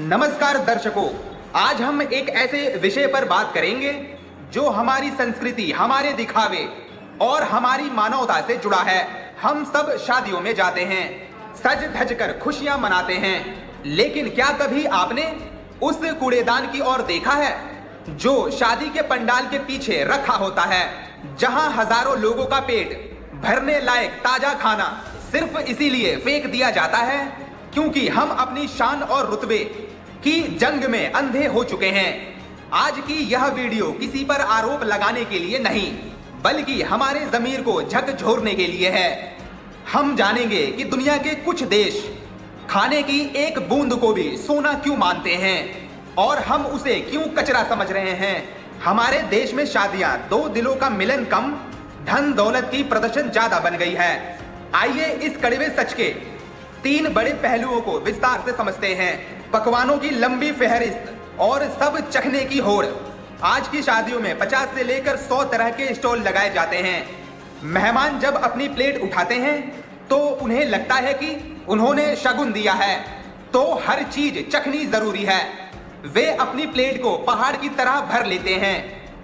नमस्कार दर्शकों, आज हम एक ऐसे विषय पर बात करेंगे जो हमारी संस्कृति, हमारे दिखावे और हमारी मानवता से जुड़ा है। हम सब शादियों में जाते हैं, सज धज कर खुशियां मनाते हैं, लेकिन क्या कभी आपने उस कूड़ेदान की ओर देखा है जो शादी के पंडाल के पीछे रखा होता है, जहां हजारों लोगों का पेट भरने लायक ताजा खाना सिर्फ इसीलिए फेंक दिया जाता है क्योंकि हम अपनी शान और रुतबे की जंग में अंधे हो चुके हैं। आज की यह वीडियो किसी पर आरोप लगाने के लिए नहीं, बल्कि हमारे ज़मीर को झकझोरने के लिए है। हम जानेंगे कि दुनिया के कुछ देश खाने की एक बूंद को भी सोना क्यों मानते हैं और हम उसे क्यों कचरा समझ रहे हैं। हमारे देश में शादियां दो दिलों का मिलन कम, धन दौलत की प्रदर्शन ज्यादा बन गई है। आइए इस कड़वे सच के 3 बड़े पहलुओं को विस्तार से समझते हैं। पकवानों की लंबी फहरिस्त और सब चखने की होड़। आज की शादियों में 50 से लेकर 100 तरह के स्टॉल लगाए जाते हैं। मेहमान जब अपनी प्लेट उठाते हैं तो उन्हें लगता है कि उन्होंने शगुन दिया है, तो हर चीज चखनी जरूरी है। वे अपनी प्लेट को पहाड़ की तरह भर लेते हैं।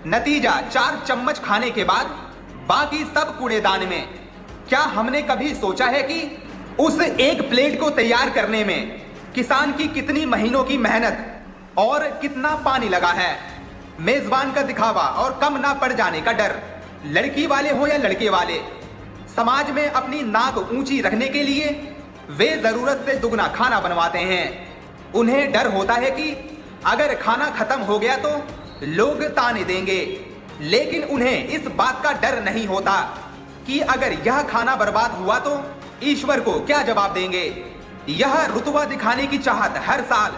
नतीजा 4 चम्मच खाने के बाद बाकी सब कूड़ेदान में। क्या हमने कभी सोचा है कि उस एक प्लेट को तैयार करने में किसान की कितनी महीनों की मेहनत और कितना पानी लगा है। मेजबान का दिखावा और कम ना पड़ जाने का डर, लड़की वाले हो या लड़के वाले, समाज में अपनी नाक ऊंची रखने के लिए वे जरूरत से दुगना खाना बनवाते हैं। उन्हें डर होता है कि अगर खाना खत्म हो गया तो लोग ताने देंगे, लेकिन उन्हें इस बात का डर नहीं होता कि अगर यह खाना बर्बाद हुआ तो ईश्वर को क्या जवाब देंगे। यह रुतबा दिखाने की चाहत हर साल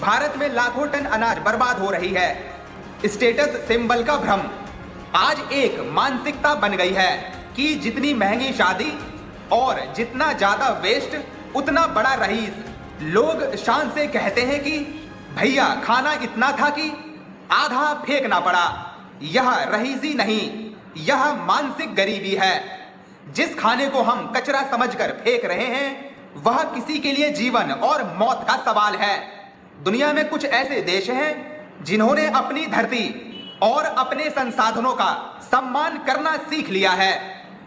भारत में लाखों टन अनाज बर्बाद हो रही है। स्टेटस सिंबल का भ्रम आज एक मानसिकता बन गई है कि जितनी महंगी शादी और जितना ज्यादा वेस्ट उतना बड़ा रईस। लोग शान से कहते हैं कि भैया खाना इतना था कि आधा फेंकना पड़ा। यह रईसी नहीं, यह मानसिक गरीबी है। जिस खाने को हम कचरा समझकर फेंक रहे हैं वह किसी के लिए जीवन और मौत का सवाल है। दुनिया में कुछ ऐसे देश हैं जिन्होंने अपनी धरती और अपने संसाधनों का सम्मान करना सीख लिया है।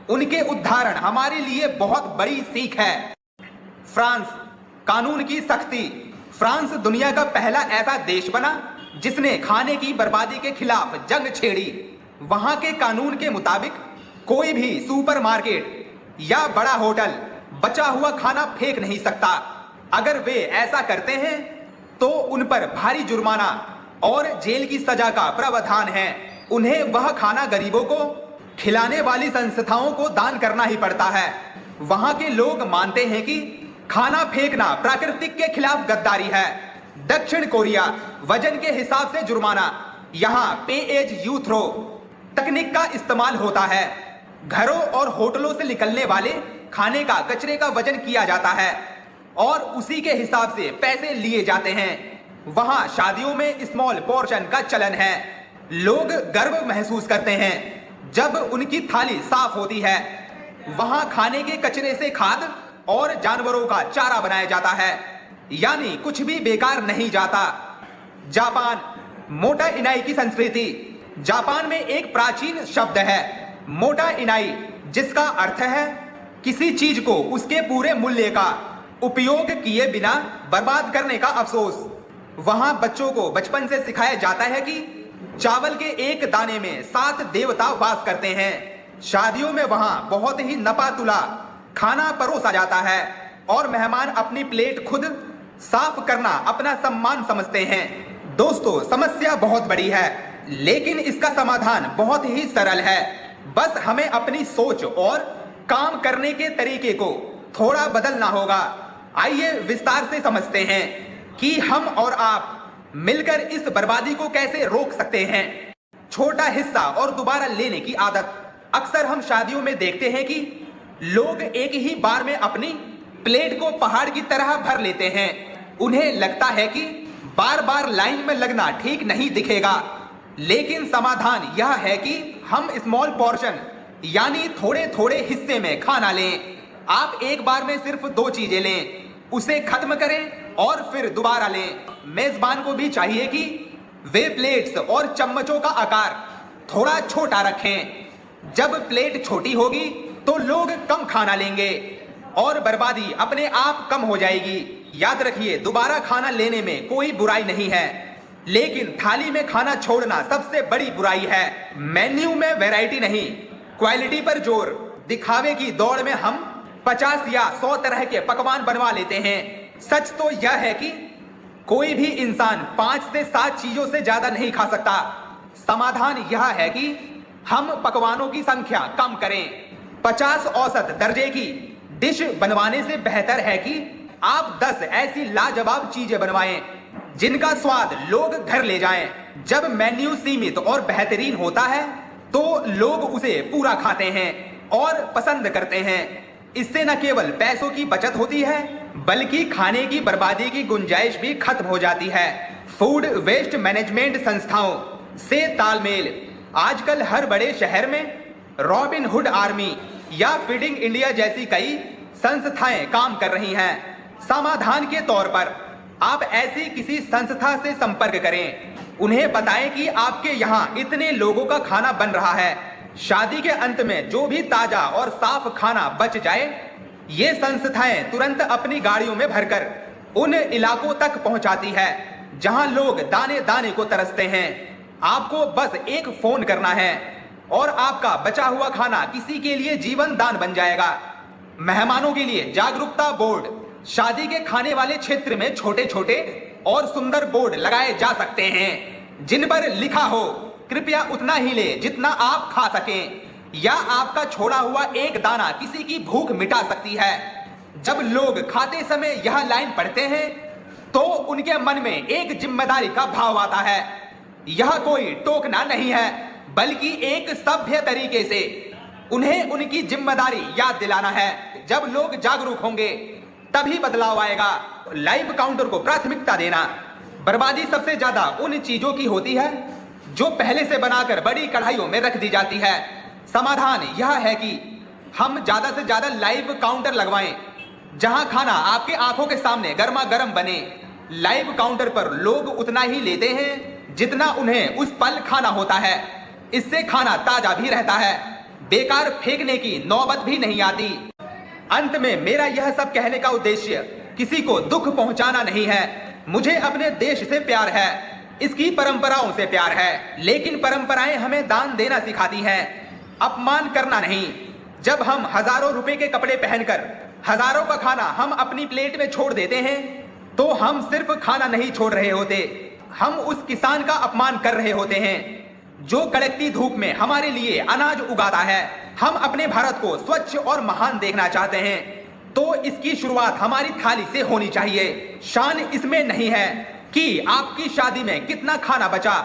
उनके उदाहरण हमारे लिए बहुत बड़ी सीख है। फ्रांस, कानून की सख्ती। फ्रांस दुनिया का पहला ऐसा देश बना जिसने खाने की बर्बादी के खिलाफ जंग छेड़ी। वहां के कानून के मुताबिक कोई भी सुपरमार्केट या बड़ा होटल बचा हुआ खाना फेंक नहीं सकता। अगर वे ऐसा करते हैं तो उन पर भारी जुर्माना और जेल की सजा का प्रावधान है। उन्हें वह खाना गरीबों को खिलाने वाली संस्थाओं को दान करना ही पड़ता है। वहां के लोग मानते हैं कि खाना फेंकना प्राकृतिक के खिलाफ गद्दारी है। दक्षिण कोरिया, वजन के हिसाब से जुर्माना। यहाँ पे एज यू थ्रो तकनीक का इस्तेमाल होता है। घरों और होटलों से निकलने वाले खाने का कचरे का वजन किया जाता है और उसी के हिसाब से पैसे लिए जाते हैं। वहां शादियों में स्मॉल पोर्शन का चलन है। लोग गर्व महसूस करते हैं जब उनकी थाली साफ होती है। वहां खाने के कचरे से खाद और जानवरों का चारा बनाया जाता है, यानी कुछ भी बेकार नहीं जाता। जापान, मोटा इनाई की संस्कृति। जापान में एक प्राचीन शब्द है मोटा इनाई, जिसका अर्थ है किसी चीज को उसके पूरे मूल्य का उपयोग किए बिना बर्बाद करने का अफसोस। वहां बच्चों को बचपन से सिखाया जाता है कि चावल के एक दाने में 7 देवता वास करते हैं। शादियों में वहां बहुत ही नपातुला खाना परोसा जाता है और मेहमान अपनी प्लेट खुद साफ करना अपना सम्मान समझते हैं। दोस्तों, समस्या बहुत बड़ी है, लेकिन इसका समाधान बहुत ही सरल है। बस हमें अपनी सोच और काम करने के तरीके को थोड़ा बदलना होगा। आइए विस्तार से समझते हैं कि हम और आप मिलकर इस बर्बादी को कैसे रोक सकते हैं। छोटा हिस्सा और दोबारा लेने की आदत। अक्सर हम शादियों में देखते हैं कि लोग एक ही बार में अपनी प्लेट को पहाड़ की तरह भर लेते हैं। उन्हें लगता है कि बार बार लाइन में लगना ठीक नहीं दिखेगा, लेकिन समाधान यह है कि हम स्मॉल पोर्शन यानी थोड़े थोड़े हिस्से में खाना लें। आप एक बार में सिर्फ 2 चीजें लें, उसे खत्म करें और फिर दोबारा लें। मेजबान को भी चाहिए कि वे प्लेट्स और चम्मचों का आकार थोड़ा छोटा रखें। जब प्लेट छोटी होगी तो लोग कम खाना लेंगे और बर्बादी अपने आप कम हो जाएगी। याद रखिए, दोबारा खाना लेने में कोई बुराई नहीं है, लेकिन थाली में खाना छोड़ना सबसे बड़ी बुराई है। मेन्यू में वैरायटी नहीं, क्वालिटी पर जोर। दिखावे की दौड़ में हम 50 या 100 तरह के पकवान बनवा लेते हैं। सच तो यह है कि कोई भी इंसान 5 से 7 चीजों से ज्यादा नहीं खा सकता। समाधान यह है कि हम पकवानों की संख्या कम करें। 50 औसत दर्जे की डिश बनवाने से बेहतर है कि आप 10 ऐसी लाजवाब चीजें बनवाएं जिनका स्वाद लोग घर ले जाएं। जब मेन्यू सीमित और बेहतरीन होता है तो लोग उसे पूरा खाते हैं और पसंद करते हैं। इससे न केवल पैसों की बचत होती है, बल्कि खाने की बर्बादी की गुंजाइश भी खत्म हो जाती है। फूड वेस्ट मैनेजमेंट संस्थाओं से तालमेल। आजकल हर बड़े शहर में रॉबिन हुड आर्मी या फीडिंग इंडिया जैसी कई संस्थाएं काम कर रही हैं। समाधान के तौर पर आप ऐसी किसी संस्था से संपर्क करें। उन्हें बताएं कि आपके यहाँ इतने लोगों का खाना बन रहा है। शादी के अंत में जो भी ताजा और साफ खाना बच जाए, ये संस्थाएं तुरंत अपनी गाड़ियों में भरकर उन इलाकों तक पहुंचाती है जहां लोग दाने दाने को तरसते हैं। आपको बस एक फोन करना है और आपका बचा हुआ खाना किसी के लिए जीवन दान बन जाएगा। मेहमानों के लिए जागरूकता बोर्ड। शादी के खाने वाले क्षेत्र में छोटे छोटे और सुंदर बोर्ड लगाए जा सकते हैं जिन पर लिखा हो, कृपया उतना ही ले जितना आप खा सकें, या आपका छोड़ा हुआ एक दाना किसी की भूख मिटा सकती है। जब लोग खाते समय यह लाइन पढ़ते हैं तो उनके मन में एक जिम्मेदारी का भाव आता है। यह कोई टोकना नहीं है, बल्कि एक सभ्य तरीके से उन्हें उनकी जिम्मेदारी याद दिलाना है। जब लोग जागरूक होंगे तभी बदलाव आएगा। लाइव काउंटर को प्राथमिकता देना। बर्बादी सबसे ज्यादा उन चीजों की होती है जो पहले से बनाकर बड़ी कढ़ाइयों में रख दी जाती है। समाधान यह है कि हम ज्यादा से ज्यादा लाइव काउंटर लगवाएं जहां खाना आपके आंखों के सामने गर्मा गर्म बने। लाइव काउंटर पर लोग उतना ही लेते हैं जितना उन्हें उस पल खाना होता है। इससे खाना ताजा भी रहता है, बेकार फेंकने की नौबत भी नहीं आती। अंत में मेरा यह सब कहने का उद्देश्य किसी को दुख पहुंचाना नहीं है। मुझे अपने देश से प्यार है, इसकी परंपराओं से प्यार है, लेकिन परंपराएं हमें दान देना सिखाती हैं, अपमान करना नहीं। जब हम हजारों रुपए के कपड़े पहनकर हजारों का खाना हम अपनी प्लेट में छोड़ देते हैं तो हम सिर्फ खाना नहीं छोड़ रहे होते, हम उस किसान का अपमान कर रहे होते हैं जो कड़कती धूप में हमारे लिए अनाज उगाता है। हम अपने भारत को स्वच्छ और महान देखना चाहते हैं तो इसकी शुरुआत हमारी थाली से होनी चाहिए। शान इसमें नहीं है कि आपकी शादी में कितना खाना बचा,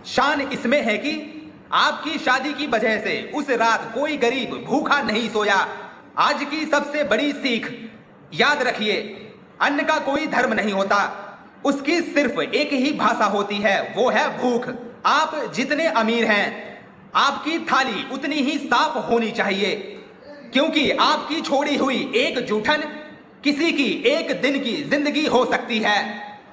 शान इसमें है कि आपकी शादी की वजह से उस रात कोई गरीब भूखा नहीं सोया। आज की सबसे बड़ी सीख याद रखिए, अन्न का कोई धर्म नहीं होता, उसकी सिर्फ एक ही भाषा होती है, वो है भूख। आप जितने अमीर हैं आपकी थाली उतनी ही साफ होनी चाहिए, क्योंकि आपकी छोड़ी हुई एक जूठन किसी की एक दिन की जिंदगी हो सकती है।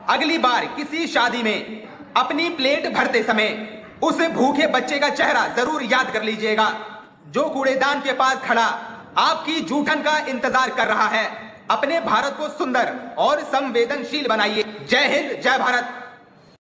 अगली बार किसी शादी में अपनी प्लेट भरते समय उस भूखे बच्चे का चेहरा जरूर याद कर लीजिएगा जो कूड़ेदान के पास खड़ा आपकी जूठन का इंतजार कर रहा है। अपने भारत को सुंदर और संवेदनशील बनाइए। जय हिंद, जय भारत।